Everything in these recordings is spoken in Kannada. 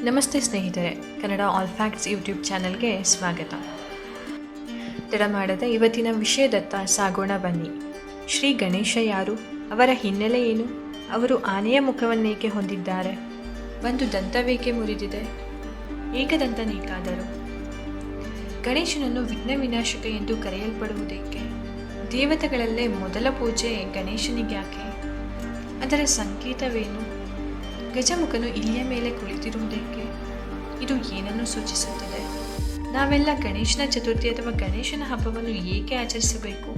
ನಮಸ್ತೆ ಸ್ನೇಹಿತರೆ, ಕನ್ನಡ ಆಲ್ ಫ್ಯಾಕ್ಟ್ಸ್ ಯೂಟ್ಯೂಬ್ ಚಾನಲ್ಗೆ ಸ್ವಾಗತ. ತಡ ಮಾಡದೆ ಇವತ್ತಿನ ವಿಷಯದತ್ತ ಸಾಗೋಣ ಬನ್ನಿ. ಶ್ರೀ ಗಣೇಶ ಯಾರು? ಅವರ ಹಿನ್ನೆಲೆ ಏನು? ಅವರು ಆನೆಯ ಮುಖವನ್ನೇಕೆ ಹೊಂದಿದ್ದಾರೆ? ಒಂದು ದಂತವೇಕೆ ಮುರಿದಿದೆ? ಏಕದಂತನೇಕಾದರು? ಗಣೇಶನನ್ನು ವಿಘ್ನ ವಿನಾಶಕ ಎಂದು ಕರೆಯಲ್ಪಡುವುದೇಕೆ? ದೇವತೆಗಳಲ್ಲೇ ಮೊದಲ ಪೂಜೆ ಗಣೇಶನಿಗ್ಯಾಕೆ? ಅದರ ಸಂಕೇತವೇನು? ಗಜಮುಖನು ಇಲಿಯ ಮೇಲೆ ಕುಳಿತಿರುವುದೇಕೆ? ಇದು ಏನನ್ನು ಸೂಚಿಸುತ್ತದೆ? ನಾವೆಲ್ಲ ಗಣೇಶನ ಚತುರ್ಥಿ ಅಥವಾ ಗಣೇಶನ ಹಬ್ಬವನ್ನು ಏಕೆ ಆಚರಿಸಬೇಕು?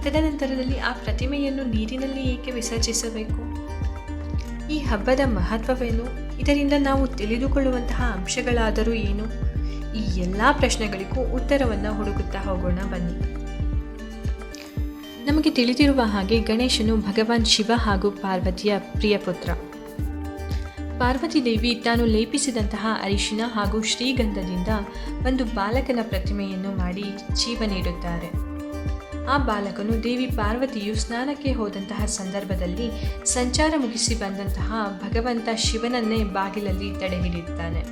ತದನಂತರದಲ್ಲಿ ಆ ಪ್ರತಿಮೆಯನ್ನು ನೀರಿನಲ್ಲಿ ಏಕೆ ವಿಸರ್ಜಿಸಬೇಕು? ಈ ಹಬ್ಬದ ಮಹತ್ವವೇನು? ಇದರಿಂದ ನಾವು ತಿಳಿದುಕೊಳ್ಳುವಂತಹ ಅಂಶಗಳಾದರೂ ಏನು? ಈ ಎಲ್ಲ ಪ್ರಶ್ನೆಗಳಿಗೂ ಉತ್ತರವನ್ನು ಹುಡುಕುತ್ತಾ ಹೋಗೋಣ ಬನ್ನಿ. ನಮಗೆ ತಿಳಿದಿರುವ ಹಾಗೆ ಗಣೇಶನು ಭಗವಾನ್ ಶಿವ ಹಾಗೂ ಪಾರ್ವತಿಯ ಪ್ರಿಯ ಪುತ್ರ. ಪಾರ್ವತಿ ದೇವಿ ತಾನು ಲೇಪಿಸಿದಂತಹ ಅರಿಶಿನ ಹಾಗೂ ಶ್ರೀಗಂಧದಿಂದ ಒಂದು ಬಾಲಕನ ಪ್ರತಿಮೆಯನ್ನು ಮಾಡಿ ಜೀವ ನೀಡುತ್ತಾರೆ. ಆ ಬಾಲಕನು ದೇವಿ ಪಾರ್ವತಿಯು ಸ್ನಾನಕ್ಕೆ ಹೋದಂತಹ ಸಂದರ್ಭದಲ್ಲಿ ಸಂಚಾರ ಮುಗಿಸಿ ಬಂದಂತಹ ಭಗವಂತ ಶಿವನನ್ನೇ ಬಾಗಿಲಲ್ಲಿ ತಡೆಹಿಡಿಯುತ್ತಾನೆ.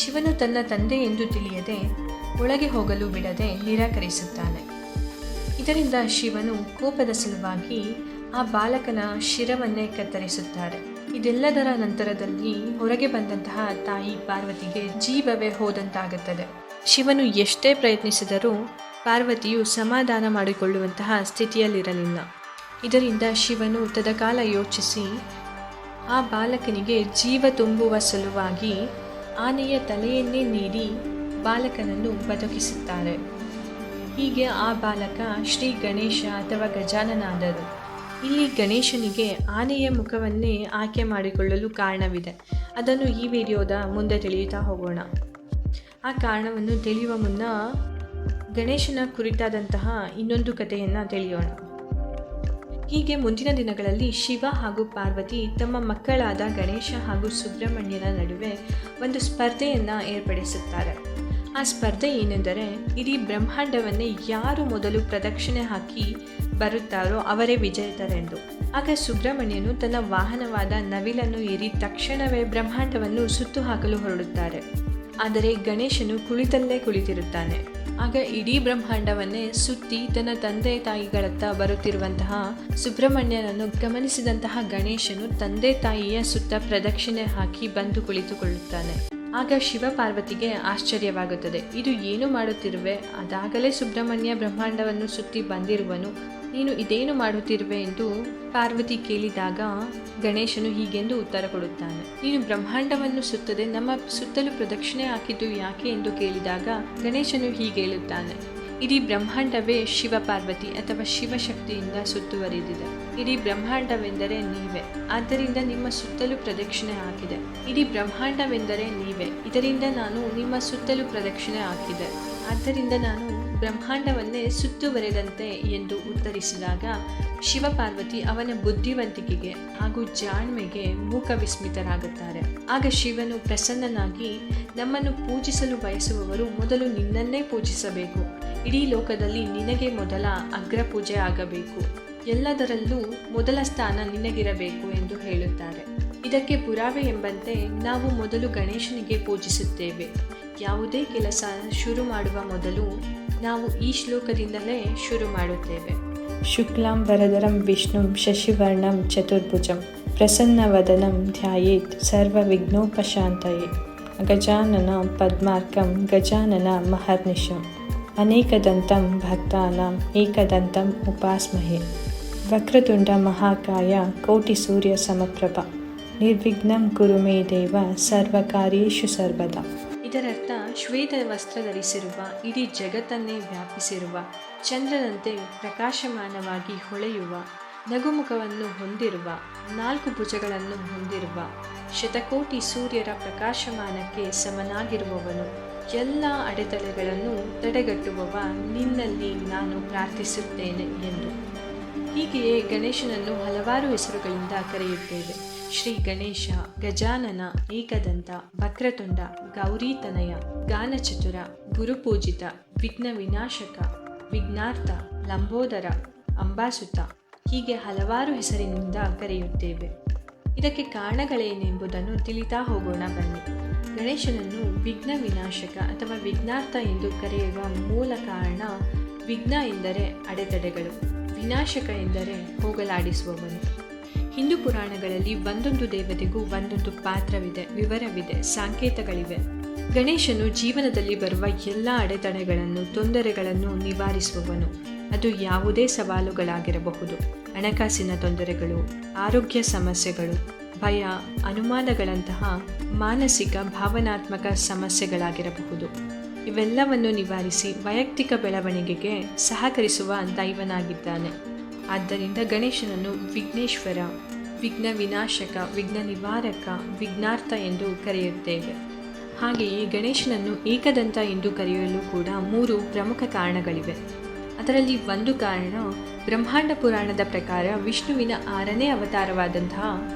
ಶಿವನು ತನ್ನ ತಂದೆ ಎಂದು ತಿಳಿಯದೆ ಒಳಗೆ ಹೋಗಲು ಬಿಡದೆ ನಿರಾಕರಿಸುತ್ತಾನೆ. ಇದರಿಂದ ಶಿವನು ಕೋಪದ ಸಲುವಾಗಿ ಆ ಬಾಲಕನ ಶಿರವನ್ನೇ ಕತ್ತರಿಸುತ್ತಾರೆ. ಇದೆಲ್ಲದರ ನಂತರದಲ್ಲಿ ಹೊರಗೆ ಬಂದಂತಹ ತಾಯಿ ಪಾರ್ವತಿಗೆ ಜೀವವೇ ಹೋದಂತಾಗುತ್ತದೆ. ಶಿವನು ಎಷ್ಟೇ ಪ್ರಯತ್ನಿಸಿದರೂ ಪಾರ್ವತಿಯು ಸಮಾಧಾನ ಮಾಡಿಕೊಳ್ಳುವಂತಹ ಸ್ಥಿತಿಯಲ್ಲಿರಲಿಲ್ಲ. ಇದರಿಂದ ಶಿವನು ತದಕಾಲ ಯೋಚಿಸಿ ಆ ಬಾಲಕನಿಗೆ ಜೀವ ತುಂಬುವ ಸಲುವಾಗಿ ಆನೆಯ ತಲೆಯನ್ನೇ ನೀಡಿ ಬಾಲಕನನ್ನು ಬದುಕಿಸುತ್ತಾರೆ. ಹೀಗೆ ಆ ಬಾಲಕ ಶ್ರೀ ಗಣೇಶ ಅಥವಾ ಗಜಾನನಾದರು. ಇಲ್ಲಿ ಗಣೇಶನಿಗೆ ಆನೆಯ ಮುಖವನ್ನೇ ಆಯ್ಕೆ ಮಾಡಿಕೊಳ್ಳಲು ಕಾರಣವಿದೆ. ಅದನ್ನು ಈ ವಿಡಿಯೋದ ಮುಂದೆ ತಿಳಿಯುತ್ತಾ ಹೋಗೋಣ. ಆ ಕಾರಣವನ್ನು ತಿಳಿಯುವ ಮುನ್ನ ಗಣೇಶನ ಕುರಿತಾದಂತಹ ಇನ್ನೊಂದು ಕಥೆಯನ್ನು ತಿಳಿಯೋಣ. ಹೀಗೆ ಮುಂದಿನ ದಿನಗಳಲ್ಲಿ ಶಿವ ಹಾಗೂ ಪಾರ್ವತಿ ತಮ್ಮ ಮಕ್ಕಳಾದ ಗಣೇಶ ಹಾಗೂ ಸುಬ್ರಹ್ಮಣ್ಯನ ನಡುವೆ ಒಂದು ಸ್ಪರ್ಧೆಯನ್ನು ಏರ್ಪಡಿಸುತ್ತಾರೆ. ಆ ಸ್ಪರ್ಧೆ ಏನೆಂದರೆ, ಇಡೀ ಬ್ರಹ್ಮಾಂಡವನ್ನೇ ಯಾರು ಮೊದಲು ಪ್ರದಕ್ಷಿಣೆ ಹಾಕಿ ಬರುತ್ತಾರೋ ಅವರೇ ವಿಜೇತರೆಂದು. ಆಗ ಸುಬ್ರಹ್ಮಣ್ಯನು ತನ್ನ ವಾಹನವಾದ ನವಿಲನ್ನು ಏರಿ ತಕ್ಷಣವೇ ಬ್ರಹ್ಮಾಂಡವನ್ನು ಸುತ್ತು ಹಾಕಲು ಹೊರಡುತ್ತಾರೆ. ಆದರೆ ಗಣೇಶನು ಕುಳಿತಲ್ಲೇ ಕುಳಿತಿರುತ್ತಾನೆ. ಆಗ ಇಡೀ ಬ್ರಹ್ಮಾಂಡವನ್ನೇ ಸುತ್ತಿ ತನ್ನ ತಂದೆ ತಾಯಿಗಳತ್ತ ಬರುತ್ತಿರುವಂತಹ ಸುಬ್ರಹ್ಮಣ್ಯನನ್ನು ಗಮನಿಸಿದಂತಹ ಗಣೇಶನು ತಂದೆ ತಾಯಿಯ ಸುತ್ತ ಪ್ರದಕ್ಷಿಣೆ ಹಾಕಿ ಬಂದು ಕುಳಿತುಕೊಳ್ಳುತ್ತಾನೆ. ಆಗ ಶಿವ ಪಾರ್ವತಿಗೆ ಆಶ್ಚರ್ಯವಾಗುತ್ತದೆ. ಇದು ಏನು ಮಾಡುತ್ತಿರುವೆ? ಅದಾಗಲೇ ಸುಬ್ರಹ್ಮಣ್ಯ ಬ್ರಹ್ಮಾಂಡವನ್ನು ಸುತ್ತಿ ಬಂದಿರುವನು, ನೀನು ಇದೇನು ಮಾಡುತ್ತಿರುವೆ ಎಂದು ಪಾರ್ವತಿ ಕೇಳಿದಾಗ ಗಣೇಶನು ಹೀಗೆಂದು ಉತ್ತರ ಕೊಡುತ್ತಾನೆ. ನೀನು ಬ್ರಹ್ಮಾಂಡವನ್ನು ಸುತ್ತದೆ ನಮ್ಮ ಸುತ್ತಲೂ ಪ್ರದಕ್ಷಿಣೆ ಹಾಕಿದ್ದು ಯಾಕೆ ಎಂದು ಕೇಳಿದಾಗ ಗಣೇಶನು ಹೀಗೆ ಹೇಳುತ್ತಾನೆ, ಇಡೀ ಬ್ರಹ್ಮಾಂಡವೇ ಶಿವ ಪಾರ್ವತಿ ಅಥವಾ ಶಿವಶಕ್ತಿಯಿಂದ ಸುತ್ತುವರಿದಿದೆ. ಇಡೀ ಬ್ರಹ್ಮಾಂಡವೆಂದರೆ ನೀವೇ, ಆದ್ದರಿಂದ ನಿಮ್ಮ ಸುತ್ತಲೂ ಪ್ರದಕ್ಷಿಣೆ ಹಾಕಿದೆ. ಇಡೀ ಬ್ರಹ್ಮಾಂಡವೆಂದರೆ ನೀವೇ, ಇದರಿಂದ ನಾನು ನಿಮ್ಮ ಸುತ್ತಲೂ ಪ್ರದಕ್ಷಿಣೆ ಹಾಕಿದೆ, ಆದ್ದರಿಂದ ನಾನು ಬ್ರಹ್ಮಾಂಡವನ್ನೇ ಸುತ್ತುವರೆದಂತೆ ಎಂದು ಉತ್ತರಿಸಿದಾಗ ಶಿವಪಾರ್ವತಿ ಅವನ ಬುದ್ಧಿವಂತಿಕೆಗೆ ಹಾಗೂ ಜಾಣ್ಮೆಗೆ ಮೂಕ ವಿಸ್ಮಿತರಾಗುತ್ತಾರೆ. ಆಗ ಶಿವನು ಪ್ರಸನ್ನನಾಗಿ, ನಮ್ಮನ್ನು ಪೂಜಿಸಲು ಬಯಸುವವರು ಮೊದಲು ನಿನ್ನನ್ನೇ ಪೂಜಿಸಬೇಕು. ಇಡೀ ಲೋಕದಲ್ಲಿ ನಿನಗೆ ಮೊದಲ ಅಗ್ರ ಪೂಜೆ ಆಗಬೇಕು, ಎಲ್ಲದರಲ್ಲೂ ಮೊದಲ ಸ್ಥಾನ ನಿನಗಿರಬೇಕು ಎಂದು ಹೇಳುತ್ತಾರೆ. ಇದಕ್ಕೆ ಪುರಾವೆ ಎಂಬಂತೆ ನಾವು ಮೊದಲು ಗಣೇಶನಿಗೆ ಪೂಜಿಸುತ್ತೇವೆ. ಯಾವುದೇ ಕೆಲಸ ಶುರು ಮಾಡುವ ಮೊದಲು ನಾವು ಈ ಶ್ಲೋಕದಿಂದಲೇ ಶುರು ಮಾಡುತ್ತೇವೆ. ಶುಕ್ಲಾಂ ವರದರಂ ವಿಷ್ಣುಂ ಶಶಿವರ್ಣಂ ಚತುರ್ಭುಜಂ ಪ್ರಸನ್ನವದನಂ ಧ್ಯಾಯೇತ್ ಸರ್ವವಿಘ್ನೋಪಶಾಂತಯೇ ಗಜಾನನ ಪದ್ಮಾರ್ಕಂ ಗಜಾನನ ಮಹರ್ನಿಶಂ ಅನೇಕದಂತಂ ಭಕ್ತಾನಾಂ ಏಕದಂತಂ ಉಪಾಸ್ಮಹೇ ವಕ್ರತುಂಡ ಮಹಾಕಾಯ ಕೋಟಿ ಸೂರ್ಯ ಸಮಪ್ರಭ ನಿರ್ವಿಘ್ನಂ ಕುರು ಮೇ ದೇವ ಸರ್ವಕಾರ್ಯೇಷು ಸರ್ವದಾ. ಇದರರ್ಥ ಶ್ವೇತ ವಸ್ತ್ರ ಧರಿಸಿರುವ, ಇಡೀ ಜಗತ್ತನ್ನೇ ವ್ಯಾಪಿಸಿರುವ, ಚಂದ್ರನಂತೆ ಪ್ರಕಾಶಮಾನವಾಗಿ ಹೊಳೆಯುವ, ನಗುಮುಖವನ್ನು ಹೊಂದಿರುವ, 4 ಭುಜಗಳನ್ನು ಹೊಂದಿರುವ, ಶತಕೋಟಿ ಸೂರ್ಯರ ಪ್ರಕಾಶಮಾನಕ್ಕೆ ಸಮನಾಗಿರುವವನು, ಎಲ್ಲ ಅಡೆತಡೆಗಳನ್ನು ತಡೆಗಟ್ಟುವವ ನಿನ್ನಲ್ಲಿ ನಾನು ಪ್ರಾರ್ಥಿಸುತ್ತೇನೆ ಎಂದು. ಹೀಗೆಯೇ ಗಣೇಶನನ್ನು ಹಲವಾರು ಹೆಸರುಗಳಿಂದ ಕರೆಯುತ್ತೇವೆ. ಶ್ರೀ ಗಣೇಶ, ಗಜಾನನ, ಏಕದಂತ, ವಕ್ರತುಂಡ, ಗೌರೀತನಯ, ಗಾನಚತುರ, ಗುರುಪೂಜಿತ, ವಿಘ್ನ ವಿನಾಶಕ, ವಿಘ್ನಾರ್ಥ, ಲಂಬೋದರ, ಅಂಬಾಸುತ, ಹೀಗೆ ಹಲವಾರು ಹೆಸರಿನಿಂದ ಕರೆಯುತ್ತೇವೆ. ಇದಕ್ಕೆ ಕಾರಣಗಳೇನೆಂಬುದನ್ನು ತಿಳಿತಾ ಹೋಗೋಣ ಬನ್ನಿ. ಗಣೇಶನನ್ನು ವಿಘ್ನ ವಿನಾಶಕ ಅಥವಾ ವಿಘ್ನಾರ್ಥ ಎಂದು ಕರೆಯುವ ಮೂಲ ಕಾರಣ ವಿಘ್ನ ಎಂದರೆ ಅಡೆತಡೆಗಳು, ವಿನಾಶಕ ಎಂದರೆ ಹೋಗಲಾಡಿಸುವವನು. ಹಿಂದೂ ಪುರಾಣಗಳಲ್ಲಿ ಒಂದೊಂದು ದೇವತೆಗೂ ಒಂದೊಂದು ಪಾತ್ರವಿದೆ, ವಿವರವಿದೆ, ಸಂಕೇತಗಳಿವೆ. ಗಣೇಶನು ಜೀವನದಲ್ಲಿ ಬರುವ ಎಲ್ಲ ಅಡೆತಡೆಗಳನ್ನು, ತೊಂದರೆಗಳನ್ನು ನಿವಾರಿಸುವವನು. ಅದು ಯಾವುದೇ ಸವಾಲುಗಳಾಗಿರಬಹುದು, ಹಣಕಾಸಿನ ತೊಂದರೆಗಳು, ಆರೋಗ್ಯ ಸಮಸ್ಯೆಗಳು, ಭಯ, ಅನುಮಾನಗಳಂತಹ ಮಾನಸಿಕ ಭಾವನಾತ್ಮಕ ಸಮಸ್ಯೆಗಳಾಗಿರಬಹುದು. ಇವೆಲ್ಲವನ್ನು ನಿವಾರಿಸಿ ವೈಯಕ್ತಿಕ ಬೆಳವಣಿಗೆಗೆ ಸಹಕರಿಸುವ ದೈವನಾಗಿದ್ದಾನೆ. ಆದ್ದರಿಂದ ಗಣೇಶನನ್ನು ವಿಘ್ನೇಶ್ವರ, ವಿಘ್ನ ವಿನಾಶಕ, ವಿಘ್ನ ನಿವಾರಕ, ವಿಘ್ನಾರ್ಥ ಎಂದು ಕರೆಯುತ್ತೇವೆ. ಹಾಗೆಯೇ ಗಣೇಶನನ್ನು ಏಕದಂತ ಎಂದು ಕರೆಯಲು ಕೂಡ 3 ಪ್ರಮುಖ ಕಾರಣಗಳಿವೆ. ಅದರಲ್ಲಿ ಒಂದು ಕಾರಣ, ಬ್ರಹ್ಮಾಂಡ ಪುರಾಣದ ಪ್ರಕಾರ ವಿಷ್ಣುವಿನ 6ನೇ ಅವತಾರವಾದಂತಹ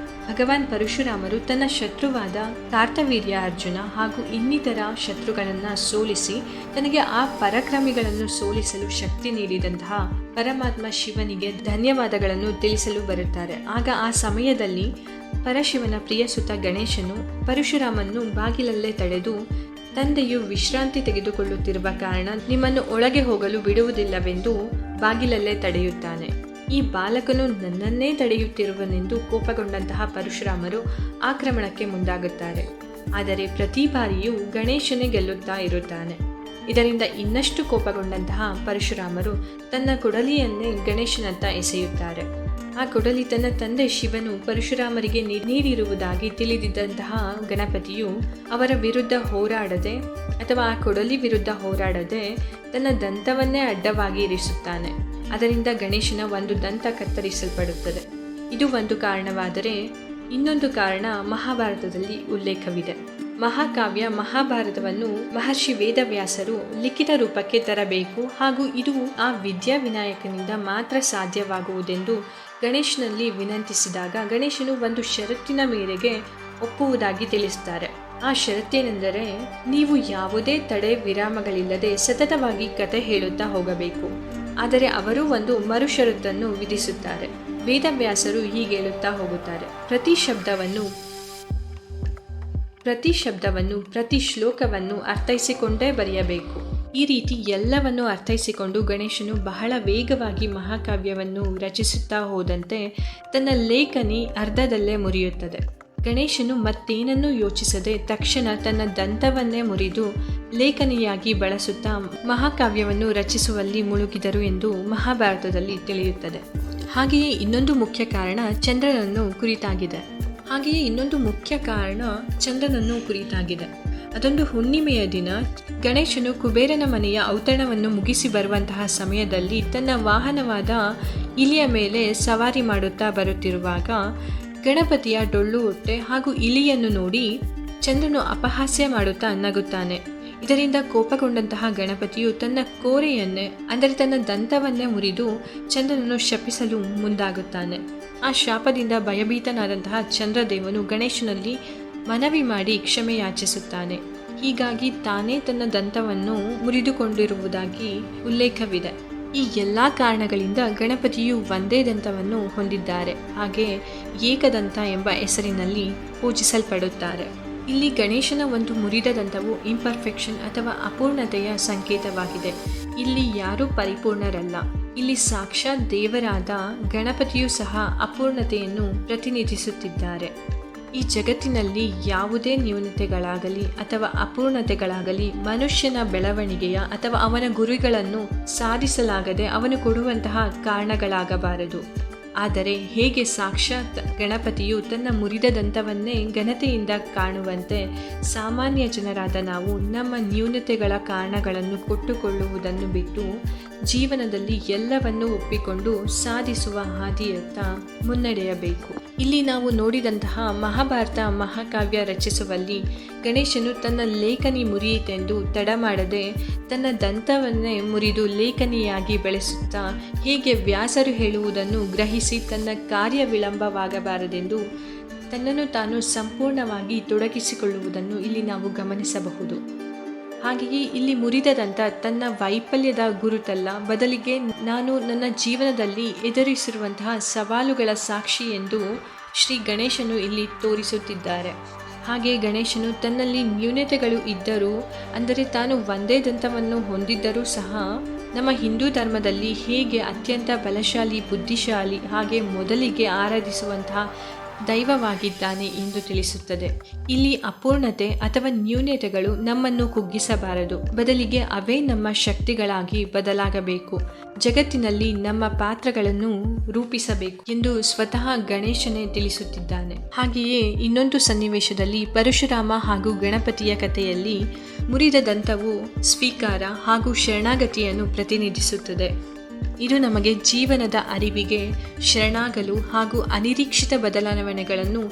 ಭಗವಾನ್ ಪರಶುರಾಮರು ತನ್ನ ಶತ್ರುವಾದ ಕಾರ್ತವೀರ್ಯ ಅರ್ಜುನ ಹಾಗೂ ಇನ್ನಿತರ ಶತ್ರುಗಳನ್ನು ಸೋಲಿಸಿ ತನಗೆ ಆ ಪರಾಕ್ರಮಿಗಳನ್ನು ಸೋಲಿಸಲು ಶಕ್ತಿ ನೀಡಿದಂತಹ ಪರಮಾತ್ಮ ಶಿವನಿಗೆ ಧನ್ಯವಾದಗಳನ್ನು ತಿಳಿಸಲು ಬರುತ್ತಾರೆ. ಆಗ ಆ ಸಮಯದಲ್ಲಿ ಪರಶಿವನ ಪ್ರಿಯಸುತ ಗಣೇಶನು ಪರಶುರಾಮನ್ನು ಬಾಗಿಲಲ್ಲೇ ತಡೆದು, ತಂದೆಯು ವಿಶ್ರಾಂತಿ ತೆಗೆದುಕೊಳ್ಳುತ್ತಿರುವ ಕಾರಣ ನಿಮ್ಮನ್ನು ಒಳಗೆ ಹೋಗಲು ಬಿಡುವುದಿಲ್ಲವೆಂದು ಬಾಗಿಲಲ್ಲೇ ತಡೆಯುತ್ತಾನೆ. ಈ ಬಾಲಕನು ನನ್ನನ್ನೇ ತಡೆಯುತ್ತಿರುವನೆಂದು ಕೋಪಗೊಂಡಂತಹ ಪರಶುರಾಮರು ಆಕ್ರಮಣಕ್ಕೆ ಮುಂದಾಗುತ್ತಾರೆ. ಆದರೆ ಪ್ರತಿ ಬಾರಿಯೂ ಗಣೇಶನೇ ಗೆಲ್ಲುತ್ತಾ ಇರುತ್ತಾನೆ. ಇದರಿಂದ ಇನ್ನಷ್ಟು ಕೋಪಗೊಂಡಂತಹ ಪರಶುರಾಮರು ತನ್ನ ಕೊಡಲಿಯನ್ನೇ ಗಣೇಶನತ್ತ ಎಸೆಯುತ್ತಾರೆ. ಆ ಕೊಡಲಿ ತನ್ನ ತಂದೆ ಶಿವನು ಪರಶುರಾಮರಿಗೆ ನೀಡಿರುವುದಾಗಿ ತಿಳಿದಿದ್ದಂತಹ ಗಣಪತಿಯು ಅವರ ವಿರುದ್ಧ ಹೋರಾಡದೆ ಅಥವಾ ಆ ಕೊಡಲಿ ವಿರುದ್ಧ ಹೋರಾಡದೆ ತನ್ನ ದಂತವನ್ನೇ ಅಡ್ಡವಾಗಿ ಇರಿಸುತ್ತಾನೆ. ಅದರಿಂದ ಗಣೇಶನ ಒಂದು ದಂತ ಕತ್ತರಿಸಲ್ಪಡುತ್ತದೆ. ಇದು ಒಂದು ಕಾರಣವಾದರೆ, ಇನ್ನೊಂದು ಕಾರಣ ಮಹಾಭಾರತದಲ್ಲಿ ಉಲ್ಲೇಖವಿದೆ. ಮಹಾಕಾವ್ಯ ಮಹಾಭಾರತವನ್ನು ಮಹರ್ಷಿ ವೇದವ್ಯಾಸರು ಲಿಖಿತ ರೂಪಕ್ಕೆ ತರಬೇಕು ಹಾಗೂ ಇದು ಆ ವಿದ್ಯಾವಿನಾಯಕನಿಂದ ಮಾತ್ರ ಸಾಧ್ಯವಾಗುವುದೆಂದು ಗಣೇಶನಲ್ಲಿ ವಿನಂತಿಸಿದಾಗ ಗಣೇಶನು ಒಂದು ಷರತ್ತಿನ ಮೇರೆಗೆ ಒಪ್ಪುವುದಾಗಿ ತಿಳಿಸುತ್ತಾರೆ. ಆ ಷರತ್ತೇನೆಂದರೆ, ನೀವು ಯಾವುದೇ ತಡೆ ವಿರಾಮಗಳಿಲ್ಲದೆ ಸತತವಾಗಿ ಕತೆ ಹೇಳುತ್ತಾ ಹೋಗಬೇಕು. ಆದರೆ ಅವರು ಒಂದು ಮರುಷರತ್ತನ್ನು ವಿಧಿಸುತ್ತಾರೆ. ವೇದವ್ಯಾಸರು ಹೀಗೆ ಹೇಳುತ್ತಾ ಹೋಗುತ್ತಾರೆ, ಪ್ರತಿ ಶಬ್ದವನ್ನು ಪ್ರತಿ ಶ್ಲೋಕವನ್ನು ಅರ್ಥೈಸಿಕೊಂಡೇ ಬರೆಯಬೇಕು. ಈ ರೀತಿ ಎಲ್ಲವನ್ನು ಅರ್ಥೈಸಿಕೊಂಡು ಗಣೇಶನು ಬಹಳ ವೇಗವಾಗಿ ಮಹಾಕಾವ್ಯವನ್ನು ರಚಿಸುತ್ತಾ ಹೋದಂತೆ ತನ್ನ ಲೇಖನಿ ಅರ್ಧದಲ್ಲೇ ಮುರಿಯುತ್ತದೆ. ಗಣೇಶನು ಮತ್ತೇನನ್ನೂ ಯೋಚಿಸದೆ ತಕ್ಷಣ ತನ್ನ ದಂತವನ್ನೇ ಮುರಿದು ಲೇಖನಿಯಾಗಿ ಬಳಸುತ್ತಾ ಮಹಾಕಾವ್ಯವನ್ನು ರಚಿಸುವಲ್ಲಿ ಮುಳುಗಿದರು ಎಂದು ಮಹಾಭಾರತದಲ್ಲಿ ತಿಳಿಯುತ್ತದೆ. ಹಾಗೆಯೇ ಇನ್ನೊಂದು ಮುಖ್ಯ ಕಾರಣ ಚಂದ್ರನನ್ನು ಕುರಿತಾಗಿದೆ. ಅದೊಂದು ಹುಣ್ಣಿಮೆಯ ದಿನ ಗಣೇಶನು ಕುಬೇರನ ಮನೆಯ ಔತಣವನ್ನು ಮುಗಿಸಿ ಬರುವಂತಹ ಸಮಯದಲ್ಲಿ ತನ್ನ ವಾಹನವಾದ ಇಲಿಯ ಮೇಲೆ ಸವಾರಿ ಮಾಡುತ್ತಾ ಬರುತ್ತಿರುವಾಗ ಗಣಪತಿಯ ಡೊಳ್ಳು ಹೊಟ್ಟೆ ಹಾಗೂ ಇಲಿಯನ್ನು ನೋಡಿ ಚಂದ್ರನು ಅಪಹಾಸ್ಯ ಮಾಡುತ್ತಾ ನಗುತ್ತಾನೆ. ಇದರಿಂದ ಕೋಪಗೊಂಡಂತಹ ಗಣಪತಿಯು ತನ್ನ ಕೋರೆಯನ್ನೇ ಅಂದರೆ ತನ್ನ ದಂತವನ್ನೇ ಮುರಿದು ಚಂದ್ರನನ್ನು ಶಪಿಸಲು ಮುಂದಾಗುತ್ತಾನೆ. ಆ ಶಾಪದಿಂದ ಭಯಭೀತನಾದಂತಹ ಚಂದ್ರದೇವನು ಗಣೇಶನಲ್ಲಿ ಮನವಿ ಮಾಡಿ ಕ್ಷಮೆ ಯಾಚಿಸುತ್ತಾನೆ. ಹೀಗಾಗಿ ತಾನೇ ತನ್ನ ದಂತವನ್ನು ಮುರಿದುಕೊಂಡಿರುವುದಾಗಿ ಉಲ್ಲೇಖವಿದೆ. ಈ ಎಲ್ಲ ಕಾರಣಗಳಿಂದ ಗಣಪತಿಯು ಒಂದೇ ದಂತವನ್ನು ಹೊಂದಿದ್ದಾರೆ, ಹಾಗೆ ಏಕದಂತ ಎಂಬ ಹೆಸರಿನಲ್ಲಿ ಪೂಜಿಸಲ್ಪಡುತ್ತಾರೆ. ಇಲ್ಲಿ ಗಣೇಶನ ಒಂದು ಮುರಿದ ದಂತವು ಇಂಪರ್ಫೆಕ್ಷನ್ ಅಥವಾ ಅಪೂರ್ಣತೆಯ ಸಂಕೇತವಾಗಿದೆ. ಇಲ್ಲಿ ಯಾರೂ ಪರಿಪೂರ್ಣರಲ್ಲ. ಇಲ್ಲಿ ಸಾಕ್ಷಾತ್ ದೇವರಾದ ಗಣಪತಿಯೂ ಸಹ ಅಪೂರ್ಣತೆಯನ್ನು ಪ್ರತಿನಿಧಿಸುತ್ತಿದ್ದಾರೆ. ಈ ಜಗತ್ತಿನಲ್ಲಿ ಯಾವುದೇ ನ್ಯೂನತೆಗಳಾಗಲಿ ಅಥವಾ ಅಪೂರ್ಣತೆಗಳಾಗಲಿ ಮನುಷ್ಯನ ಬೆಳವಣಿಗೆಯ ಅಥವಾ ಅವನ ಗುರಿಗಳನ್ನು ಸಾಧಿಸಲಾಗದೆ ಅವನು ಕೊಡುವಂತಹ ಕಾರಣಗಳಾಗಬಾರದು. ಆದರೆ ಹೇಗೆ ಸಾಕ್ಷಾತ್ ಗಣಪತಿಯು ತನ್ನ ಮುರಿದ ದಂತವನ್ನೇ ಘನತೆಯಿಂದ ಕಾಣುವಂತೆ ಸಾಮಾನ್ಯ ಜನರಾದ ನಾವು ನಮ್ಮ ನ್ಯೂನತೆಗಳ ಕಾರಣಗಳನ್ನು ಕೊಟ್ಟುಕೊಳ್ಳುವುದನ್ನು ಬಿಟ್ಟು ಜೀವನದಲ್ಲಿ ಎಲ್ಲವನ್ನೂ ಒಪ್ಪಿಕೊಂಡು ಸಾಧಿಸುವ ಹಾದಿಯತ್ತ ಮುನ್ನಡೆಯಬೇಕು. ಇಲ್ಲಿ ನಾವು ನೋಡಿದಂತಹ ಮಹಾಭಾರತ ಮಹಾಕಾವ್ಯ ರಚಿಸುವಲ್ಲಿ ಗಣೇಶನು ತನ್ನ ಲೇಖನಿ ಮುರಿಯಿತೆಂದು ತಡ ಮಾಡದೆ ತನ್ನ ದಂತವನ್ನೇ ಮುರಿದು ಲೇಖನಿಯಾಗಿ ಬೆಳೆಸುತ್ತಾ ಹೇಗೆ ವ್ಯಾಸರು ಹೇಳುವುದನ್ನು ಗ್ರಹಿಸಿ ತನ್ನ ಕಾರ್ಯ ವಿಳಂಬವಾಗಬಾರದೆಂದು ತನ್ನನ್ನು ತಾನು ಸಂಪೂರ್ಣವಾಗಿ ತೊಡಗಿಸಿಕೊಳ್ಳುವುದನ್ನು ಇಲ್ಲಿ ನಾವು ಗಮನಿಸಬಹುದು. ಹಾಗೆಯೇ ಇಲ್ಲಿ ಮುರಿದದಂತ ತನ್ನ ವೈಫಲ್ಯದ ಗುರುತಲ್ಲ, ಬದಲಿಗೆ ನಾನು ನನ್ನ ಜೀವನದಲ್ಲಿ ಎದುರಿಸಿರುವಂತಹ ಸವಾಲುಗಳ ಸಾಕ್ಷಿ ಎಂದು ಶ್ರೀ ಗಣೇಶನು ಇಲ್ಲಿ ತೋರಿಸುತ್ತಿದ್ದಾರೆ. ಹಾಗೆ ಗಣೇಶನು ತನ್ನಲ್ಲಿ ನ್ಯೂನತೆಗಳು ಇದ್ದರೂ, ಅಂದರೆ ತಾನು ಒಂದೇ ದಂತವನ್ನು ಹೊಂದಿದ್ದರೂ ಸಹ ನಮ್ಮ ಹಿಂದೂ ಧರ್ಮದಲ್ಲಿ ಹೇಗೆ ಅತ್ಯಂತ ಬಲಶಾಲಿ, ಬುದ್ಧಿಶಾಲಿ, ಹಾಗೆ ಮೊದಲಿಗೆ ಆರಾಧಿಸುವಂತಹ ದೈವವಾಗಿದ್ದಾನೆ ಎಂದು ತಿಳಿಸುತ್ತದೆ. ಇಲ್ಲಿ ಅಪೂರ್ಣತೆ ಅಥವಾ ನ್ಯೂನತೆಗಳು ನಮ್ಮನ್ನು ಕುಗ್ಗಿಸಬಾರದು, ಬದಲಿಗೆ ಅವೇ ನಮ್ಮ ಶಕ್ತಿಗಳಾಗಿ ಬದಲಾಗಬೇಕು. ಜಗತ್ತಿನಲ್ಲಿ ನಮ್ಮ ಪಾತ್ರಗಳನ್ನು ರೂಪಿಸಬೇಕು ಎಂದು ಸ್ವತಃ ಗಣೇಶನೇ ತಿಳಿಸುತ್ತಿದ್ದಾನೆ. ಹಾಗೆಯೇ ಇನ್ನೊಂದು ಸನ್ನಿವೇಶದಲ್ಲಿ ಪರಶುರಾಮ ಹಾಗೂ ಗಣಪತಿಯ ಕಥೆಯಲ್ಲಿ ಮುರಿದ ದಂತವು ಸ್ವೀಕಾರ ಹಾಗೂ ಶರಣಾಗತಿಯನ್ನು ಪ್ರತಿನಿಧಿಸುತ್ತದೆ. ಇದು ನಮಗೆ ಜೀವನದ ಅರಿವಿಗೆ ಶರಣಾಗಲು ಹಾಗೂ ಅನಿರೀಕ್ಷಿತ ಬದಲಾವಣೆಗಳನ್ನು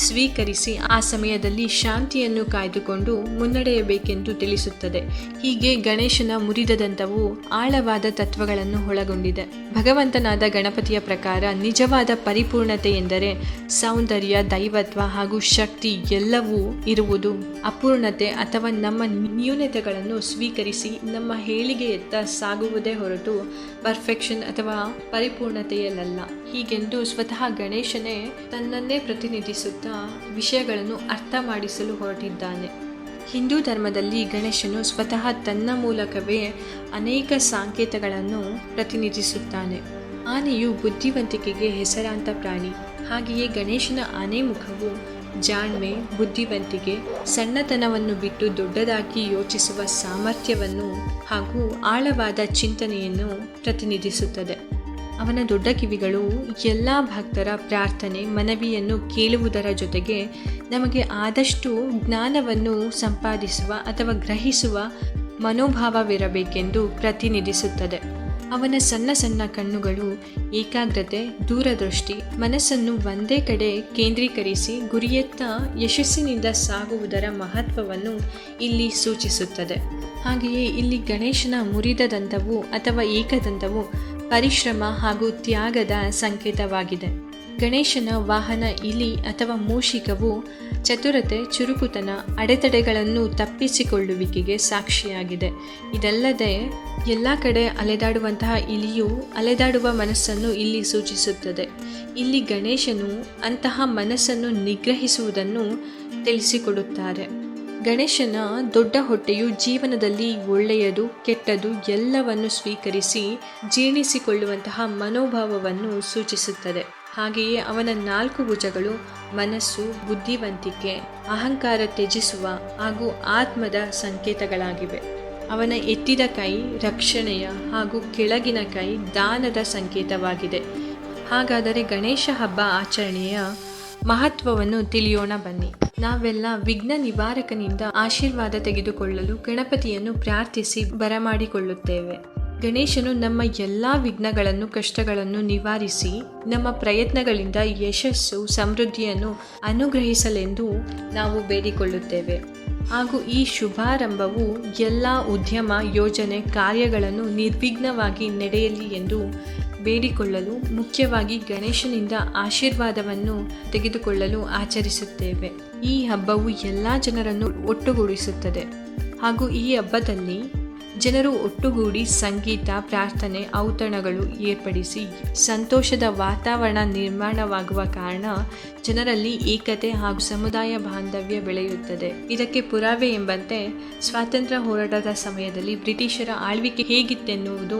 ಸ್ವೀಕರಿಸಿ ಆ ಸಮಯದಲ್ಲಿ ಶಾಂತಿಯನ್ನು ಕಾಯ್ದುಕೊಂಡು ಮುನ್ನಡೆಯಬೇಕೆಂದು ತಿಳಿಸುತ್ತದೆ. ಹೀಗೆ ಗಣೇಶನ ಮುರಿದ ದಂತವು ಆಳವಾದ ತತ್ವಗಳನ್ನು ಒಳಗೊಂಡಿದೆ. ಭಗವಂತನಾದ ಗಣಪತಿಯ ಪ್ರಕಾರ ನಿಜವಾದ ಪರಿಪೂರ್ಣತೆ ಎಂದರೆ ಸೌಂದರ್ಯ, ದೈವತ್ವ ಹಾಗೂ ಶಕ್ತಿ ಎಲ್ಲವೂ ಇರುವುದು ಅಪೂರ್ಣತೆ ಅಥವಾ ನಮ್ಮ ನ್ಯೂನತೆಗಳನ್ನು ಸ್ವೀಕರಿಸಿ ನಮ್ಮ ಹೇಳಿಗೆಯತ್ತ ಸಾಗುವುದೇ ಹೊರತು ಪರ್ಫೆಕ್ಷನ್ ಅಥವಾ ಪರಿಪೂರ್ಣತೆಯಲ್ಲ. ಹೀಗೆಂದು ಸ್ವತಃ ಗಣೇಶನೇ ತನ್ನನ್ನೇ ಪ್ರತಿನಿಧಿಸುತ್ತಾ ವಿಷಯಗಳನ್ನು ಅರ್ಥ ಮಾಡಿಸಲು ಹೊರಟಿದ್ದಾನೆ. ಹಿಂದೂ ಧರ್ಮದಲ್ಲಿ ಗಣೇಶನು ಸ್ವತಃ ತನ್ನ ಮೂಲಕವೇ ಅನೇಕ ಸಂಕೇತಗಳನ್ನು ಪ್ರತಿನಿಧಿಸುತ್ತಾನೆ. ಆನೆಯು ಬುದ್ಧಿವಂತಿಕೆಗೆ ಹೆಸರಾಂತ ಪ್ರಾಣಿ. ಹಾಗೆಯೇ ಗಣೇಶನ ಆನೆ ಮುಖವು ಜಾಣ್ಮೆ, ಬುದ್ಧಿವಂತಿಕೆ, ಸಣ್ಣತನವನ್ನು ಬಿಟ್ಟು ದೊಡ್ಡದಾಗಿ ಯೋಚಿಸುವ ಸಾಮರ್ಥ್ಯವನ್ನು ಹಾಗೂ ಆಳವಾದ ಚಿಂತನೆಯನ್ನು ಪ್ರತಿನಿಧಿಸುತ್ತದೆ. ಅವನ ದೊಡ್ಡ ಕಿವಿಗಳು ಎಲ್ಲ ಭಕ್ತರ ಪ್ರಾರ್ಥನೆ, ಮನವಿಯನ್ನು ಕೇಳುವುದರ ಜೊತೆಗೆ ನಮಗೆ ಆದಷ್ಟು ಜ್ಞಾನವನ್ನು ಸಂಪಾದಿಸುವ ಅಥವಾ ಗ್ರಹಿಸುವ ಮನೋಭಾವವಿರಬೇಕೆಂದು ಪ್ರತಿನಿಧಿಸುತ್ತದೆ. ಅವನ ಸಣ್ಣ ಸಣ್ಣ ಕಣ್ಣುಗಳು ಏಕಾಗ್ರತೆ, ದೂರದೃಷ್ಟಿ, ಮನಸ್ಸನ್ನು ಒಂದೇ ಕಡೆ ಕೇಂದ್ರೀಕರಿಸಿ ಗುರಿಯತ್ತ ಯಶಸ್ಸಿನಿಂದ ಸಾಗುವುದರ ಮಹತ್ವವನ್ನು ಇಲ್ಲಿ ಸೂಚಿಸುತ್ತದೆ. ಹಾಗೆಯೇ ಇಲ್ಲಿ ಗಣೇಶನ ಮುರಿದ ದಂತವು ಅಥವಾ ಏಕದಂತವು ಪರಿಶ್ರಮ ಹಾಗೂ ತ್ಯಾಗದ ಸಂಕೇತವಾಗಿದೆ. ಗಣೇಶನ ವಾಹನ ಇಲಿ ಅಥವಾ ಮೂಷಿಕವು ಚತುರತೆ, ಚುರುಕುತನ, ಅಡೆತಡೆಗಳನ್ನು ತಪ್ಪಿಸಿಕೊಳ್ಳುವಿಕೆಗೆ ಸಾಕ್ಷಿಯಾಗಿದೆ. ಇದಲ್ಲದೆ ಎಲ್ಲ ಕಡೆ ಅಲೆದಾಡುವಂತಹ ಇಲಿಯು ಅಲೆದಾಡುವ ಮನಸ್ಸನ್ನು ಇಲ್ಲಿ ಸೂಚಿಸುತ್ತದೆ. ಇಲ್ಲಿ ಗಣೇಶನು ಅಂತಹ ಮನಸ್ಸನ್ನು ನಿಗ್ರಹಿಸುವುದನ್ನು ತಿಳಿಸಿಕೊಡುತ್ತಾರೆ. ಗಣೇಶನ ದೊಡ್ಡ ಹೊಟ್ಟೆಯು ಜೀವನದಲ್ಲಿ ಒಳ್ಳೆಯದು, ಕೆಟ್ಟದು ಎಲ್ಲವನ್ನು ಸ್ವೀಕರಿಸಿ ಜೀರ್ಣಿಸಿಕೊಳ್ಳುವಂತಹ ಮನೋಭಾವವನ್ನು ಸೂಚಿಸುತ್ತದೆ. ಹಾಗೆಯೇ ಅವನ 4 ಭುಜಗಳು ಮನಸ್ಸು, ಬುದ್ಧಿವಂತಿಕೆ, ಅಹಂಕಾರ ತ್ಯಜಿಸುವ ಹಾಗೂ ಆತ್ಮದ ಸಂಕೇತಗಳಾಗಿವೆ. ಅವನ ಎತ್ತಿದ ಕೈ ರಕ್ಷಣೆಯ ಹಾಗೂ ಕೆಳಗಿನ ಕೈ ದಾನದ ಸಂಕೇತವಾಗಿದೆ. ಹಾಗಾದರೆ ಗಣೇಶ ಹಬ್ಬ ಆಚರಣೆಯ ಮಹತ್ವವನ್ನು ತಿಳಿಯೋಣ ಬನ್ನಿ. ನಾವೆಲ್ಲ ವಿಘ್ನ ನಿವಾರಕನಿಂದ ಆಶೀರ್ವಾದ ತೆಗೆದುಕೊಳ್ಳಲು ಗಣಪತಿಯನ್ನು ಪ್ರಾರ್ಥಿಸಿ ಬರಮಾಡಿಕೊಳ್ಳುತ್ತೇವೆ. ಗಣೇಶನು ನಮ್ಮ ಎಲ್ಲ ವಿಘ್ನಗಳನ್ನು, ಕಷ್ಟಗಳನ್ನು ನಿವಾರಿಸಿ ನಮ್ಮ ಪ್ರಯತ್ನಗಳಿಂದ ಯಶಸ್ಸು, ಸಮೃದ್ಧಿಯನ್ನು ಅನುಗ್ರಹಿಸಲೆಂದು ನಾವು ಬೇಡಿಕೊಳ್ಳುತ್ತೇವೆ. ಹಾಗೂ ಈ ಶುಭಾರಂಭವು ಎಲ್ಲ ಉದ್ಯಮ, ಯೋಜನೆ, ಕಾರ್ಯಗಳನ್ನು ನಿರ್ವಿಘ್ನವಾಗಿ ನಡೆಯಲಿ ಎಂದು ಬೇಡಿಕೊಳ್ಳಲು, ಮುಖ್ಯವಾಗಿ ಗಣೇಶನಿಂದ ಆಶೀರ್ವಾದವನ್ನು ತೆಗೆದುಕೊಳ್ಳಲು ಆಚರಿಸುತ್ತೇವೆ. ಈ ಹಬ್ಬವು ಎಲ್ಲ ಜನರನ್ನು ಒಟ್ಟುಗೂಡಿಸುತ್ತದೆ. ಹಾಗೂ ಈ ಹಬ್ಬದಲ್ಲಿ ಜನರು ಒಟ್ಟುಗೂಡಿ ಸಂಗೀತ, ಪ್ರಾರ್ಥನೆ, ಔತಣಗಳು ಏರ್ಪಡಿಸಿ ಸಂತೋಷದ ವಾತಾವರಣ ನಿರ್ಮಾಣವಾಗುವ ಕಾರಣ ಜನರಲ್ಲಿ ಏಕತೆ ಹಾಗೂ ಸಮುದಾಯ ಬಾಂಧವ್ಯ ಬೆಳೆಯುತ್ತದೆ. ಇದಕ್ಕೆ ಪುರಾವೆ ಎಂಬಂತೆ ಸ್ವಾತಂತ್ರ್ಯ ಹೋರಾಟದ ಸಮಯದಲ್ಲಿ ಬ್ರಿಟಿಷರ ಆಳ್ವಿಕೆ ಹೇಗಿತ್ತೆನ್ನುವುದು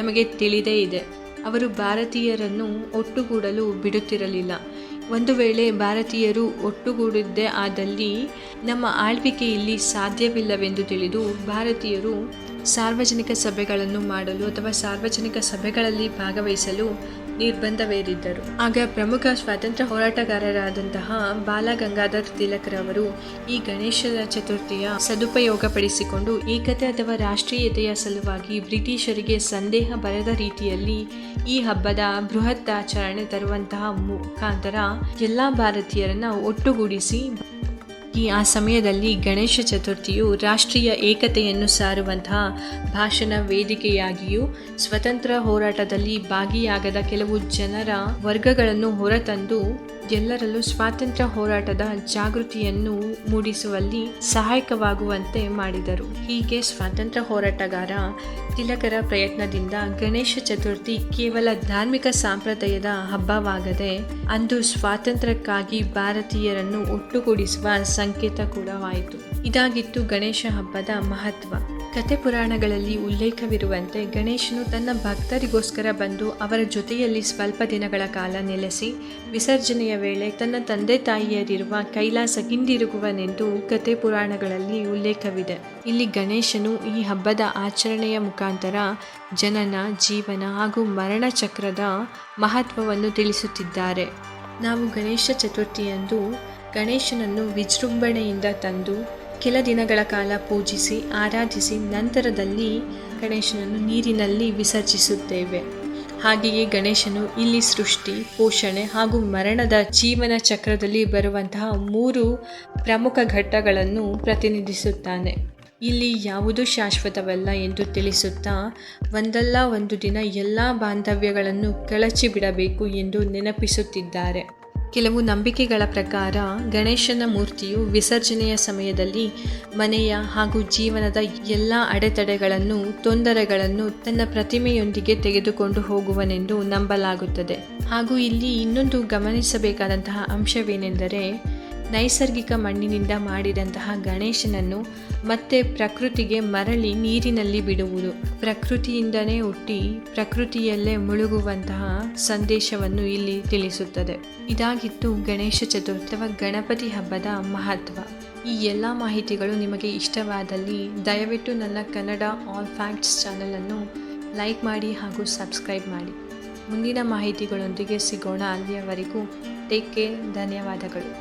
ನಮಗೆ ತಿಳಿದೇ ಇದೆ. ಅವರು ಭಾರತೀಯರನ್ನು ಒಟ್ಟುಗೂಡಲು ಬಿಡುತ್ತಿರಲಿಲ್ಲ. ಒಂದು ವೇಳೆ ಭಾರತೀಯರು ಒಟ್ಟುಗೂಡಿದ್ದೇ ಆದಲ್ಲಿ ನಮ್ಮ ಆಳ್ವಿಕೆ ಇಲ್ಲಿ ಸಾಧ್ಯವಿಲ್ಲವೆಂದು ತಿಳಿದು ಭಾರತೀಯರು ಸಾರ್ವಜನಿಕ ಸಭೆಗಳನ್ನು ಮಾಡಲು ಅಥವಾ ಸಾರ್ವಜನಿಕ ಸಭೆಗಳಲ್ಲಿ ಭಾಗವಹಿಸಲು ನಿರ್ಬಂಧವೇರಿದ್ದರು. ಆಗ ಪ್ರಮುಖ ಸ್ವಾತಂತ್ರ್ಯ ಹೋರಾಟಗಾರರಾದಂತಹ ಬಾಲಗಂಗಾಧರ್ ತಿಲಕ್ರವರು ಈ ಗಣೇಶ ಚತುರ್ಥಿಯ ಸದುಪಯೋಗಪಡಿಸಿಕೊಂಡು ಏಕತೆ ಅಥವಾ ರಾಷ್ಟ್ರೀಯತೆಯ ಸಲುವಾಗಿ ಬ್ರಿಟಿಷರಿಗೆ ಸಂದೇಹ ಬರದ ರೀತಿಯಲ್ಲಿ ಈ ಹಬ್ಬದ ಬೃಹತ್ ಆಚರಣೆ ತರುವಂತಹ ಮುಖಾಂತರ ಎಲ್ಲ ಭಾರತೀಯರನ್ನ ಒಟ್ಟುಗೂಡಿಸಿ ಆ ಸಮಯದಲ್ಲಿ ಗಣೇಶ ಚತುರ್ಥಿಯು ರಾಷ್ಟ್ರೀಯ ಏಕತೆಯನ್ನು ಸಾರುವಂತಹ ಭಾಷಣ ವೇದಿಕೆಯಾಗಿಯೂ ಸ್ವತಂತ್ರ ಹೋರಾಟದಲ್ಲಿ ಭಾಗಿಯಾಗದ ಕೆಲವು ಜನರ ವರ್ಗಗಳನ್ನು ಹೊರತಂದು ಎಲ್ಲರಲ್ಲೂ ಸ್ವಾತಂತ್ರ್ಯ ಹೋರಾಟದ ಜಾಗೃತಿಯನ್ನು ಮೂಡಿಸುವಲ್ಲಿ ಸಹಾಯಕವಾಗುವಂತೆ ಮಾಡಿದರು. ಹೀಗೆ ಸ್ವಾತಂತ್ರ್ಯ ಹೋರಾಟಗಾರ ತಿಲಕರ ಪ್ರಯತ್ನದಿಂದ ಗಣೇಶ ಚತುರ್ಥಿ ಕೇವಲ ಧಾರ್ಮಿಕ ಸಂಪ್ರದಾಯದ ಹಬ್ಬವಾಗದೆ ಅಂದು ಸ್ವಾತಂತ್ರ್ಯಕ್ಕಾಗಿ ಭಾರತೀಯರನ್ನು ಒಟ್ಟುಗೂಡಿಸುವ ಸಂಕೇತ ಕೂಡವಾಯಿತು. ಇದಾಗಿತ್ತು ಗಣೇಶ ಹಬ್ಬದ ಮಹತ್ವ. ಕತೆ ಪುರಾಣಗಳಲ್ಲಿ ಉಲ್ಲೇಖವಿರುವಂತೆ ಗಣೇಶನು ತನ್ನ ಭಕ್ತರಿಗೋಸ್ಕರ ಬಂದು ಅವರ ಜೊತೆಯಲ್ಲಿ ಸ್ವಲ್ಪ ದಿನಗಳ ಕಾಲ ನೆಲೆಸಿ ವಿಸರ್ಜನೆಯ ವೇಳೆ ತನ್ನ ತಂದೆ ತಾಯಿಯರಿರುವ ಕೈಲಾಸಕ್ಕಿಂದಿರುಗುವನೆಂದು ಕತೆ ಪುರಾಣಗಳಲ್ಲಿ ಉಲ್ಲೇಖವಿದೆ. ಇಲ್ಲಿ ಗಣೇಶನು ಈ ಹಬ್ಬದ ಆಚರಣೆಯ ಮುಖಾಂತರ ಜನನ, ಜೀವನ ಹಾಗೂ ಮರಣ ಚಕ್ರದ ಮಹತ್ವವನ್ನು ತಿಳಿಸುತ್ತಿದ್ದಾರೆ. ನಾವು ಗಣೇಶ ಚತುರ್ಥಿಯಂದು ಗಣೇಶನನ್ನು ವಿಜೃಂಭಣೆಯಿಂದ ತಂದು ಕೆಲ ದಿನಗಳ ಕಾಲ ಪೂಜಿಸಿ ಆರಾಧಿಸಿ ನಂತರದಲ್ಲಿ ಗಣೇಶನನ್ನು ನೀರಿನಲ್ಲಿ ವಿಸರ್ಜಿಸುತ್ತೇವೆ. ಹಾಗೆಯೇ ಗಣೇಶನು ಇಲ್ಲಿ ಸೃಷ್ಟಿ, ಪೋಷಣೆ ಹಾಗೂ ಮರಣದ ಜೀವನ ಚಕ್ರದಲ್ಲಿ ಬರುವಂತಹ 3 ಪ್ರಮುಖ ಘಟ್ಟಗಳನ್ನು ಪ್ರತಿನಿಧಿಸುತ್ತಾನೆ. ಇಲ್ಲಿ ಯಾವುದೂ ಶಾಶ್ವತವಲ್ಲ ಎಂದು ತಿಳಿಸುತ್ತಾ ಒಂದಲ್ಲ ಒಂದು ದಿನ ಎಲ್ಲ ಬಾಂಧವ್ಯಗಳನ್ನು ಕಳಚಿ ಬಿಡಬೇಕು ಎಂದು ನೆನಪಿಸುತ್ತಿದ್ದಾರೆ. ಕೆಲವು ನಂಬಿಕೆಗಳ ಪ್ರಕಾರ ಗಣೇಶನ ಮೂರ್ತಿಯು ವಿಸರ್ಜನೆಯ ಸಮಯದಲ್ಲಿ ಮನೆಯ ಹಾಗೂ ಜೀವನದ ಎಲ್ಲ ಅಡೆತಡೆಗಳನ್ನು, ತೊಂದರೆಗಳನ್ನು ತನ್ನ ಪ್ರತಿಮೆಯೊಂದಿಗೆ ತೆಗೆದುಕೊಂಡು ಹೋಗುವನೆಂದು ನಂಬಲಾಗುತ್ತದೆ. ಹಾಗೂ ಇಲ್ಲಿ ಇನ್ನೊಂದು ಗಮನಿಸಬೇಕಾದಂತಹ ಅಂಶವೇನೆಂದರೆ ನೈಸರ್ಗಿಕ ಮಣ್ಣಿನಿಂದ ಮಾಡಿದಂತಹ ಗಣೇಶನನ್ನು ಮತ್ತೆ ಪ್ರಕೃತಿಗೆ ಮರಳಿ ನೀರಿನಲ್ಲಿ ಬಿಡುವುದು, ಪ್ರಕೃತಿಯಿಂದನೇ ಹುಟ್ಟಿ ಪ್ರಕೃತಿಯಲ್ಲೇ ಮುಳುಗುವಂತಹ ಸಂದೇಶವನ್ನು ಇಲ್ಲಿ ತಿಳಿಸುತ್ತದೆ. ಇದಾಗಿತ್ತು ಗಣೇಶ ಚತುರ್ಥಿ ಅಥವಾ ಗಣಪತಿ ಹಬ್ಬದ ಮಹತ್ವ. ಈ ಎಲ್ಲ ಮಾಹಿತಿಗಳು ನಿಮಗೆ ಇಷ್ಟವಾದಲ್ಲಿ ದಯವಿಟ್ಟು ನನ್ನ ಕನ್ನಡ ಆಲ್ ಫ್ಯಾಕ್ಟ್ಸ್ ಚಾನಲನ್ನು ಲೈಕ್ ಮಾಡಿ ಹಾಗೂ ಸಬ್ಸ್ಕ್ರೈಬ್ ಮಾಡಿ. ಮುಂದಿನ ಮಾಹಿತಿಗಳೊಂದಿಗೆ ಸಿಗೋಣ. ಅಲ್ಲಿಯವರೆಗೂ ಟೇಕ್ ಕೇರ್. ಧನ್ಯವಾದಗಳು.